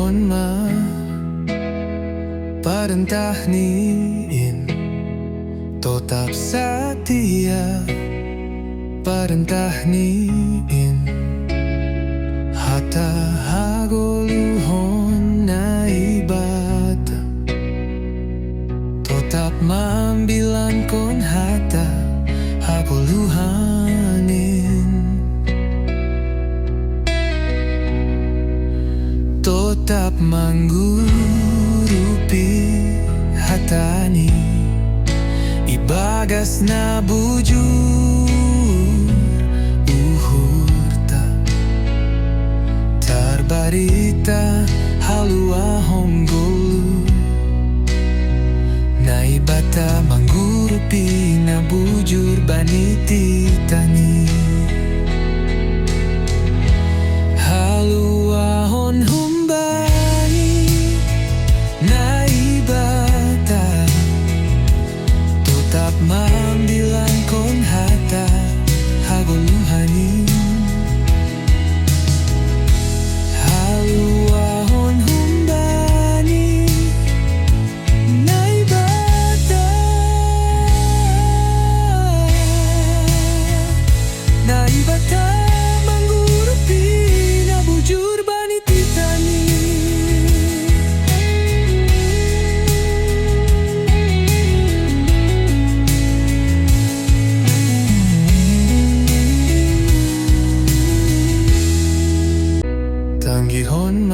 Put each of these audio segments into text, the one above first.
Tanggihon perintah niin tetap setia perintah niin hata hagoluhon na ibat tetap mambilan kon hata hagoluhanin tetap manggurupi hatani ibagas na bujur uhurta tarbarita halua honggolu na ibata manggurupi na bujur baniti tani halua hon humbani na ibata tetap mambilan kon hata hagoluhanin haluahon humbani na ibata manggurupi na bujur baniti tani Tanggihon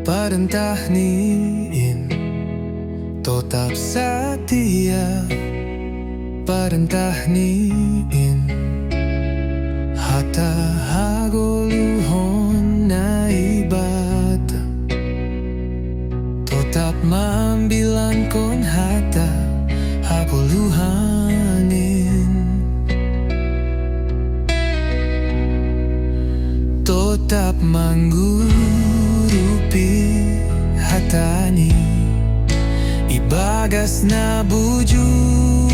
perintah niin tetap setia perintah niin hata hagoluhon na ibat tetap mambilan kon hata hagoluhanin tetap manggurupi hatani ibagas na bujur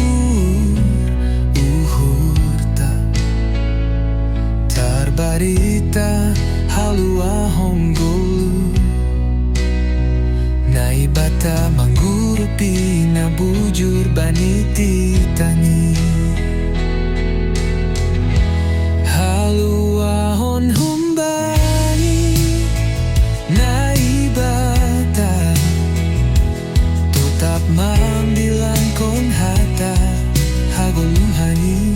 uhurta tarbarita halua honggolu na ibata manggurupi na bujur baniti tani haluahon humbani na ibata tetap mambilan kon hata hagoluhanin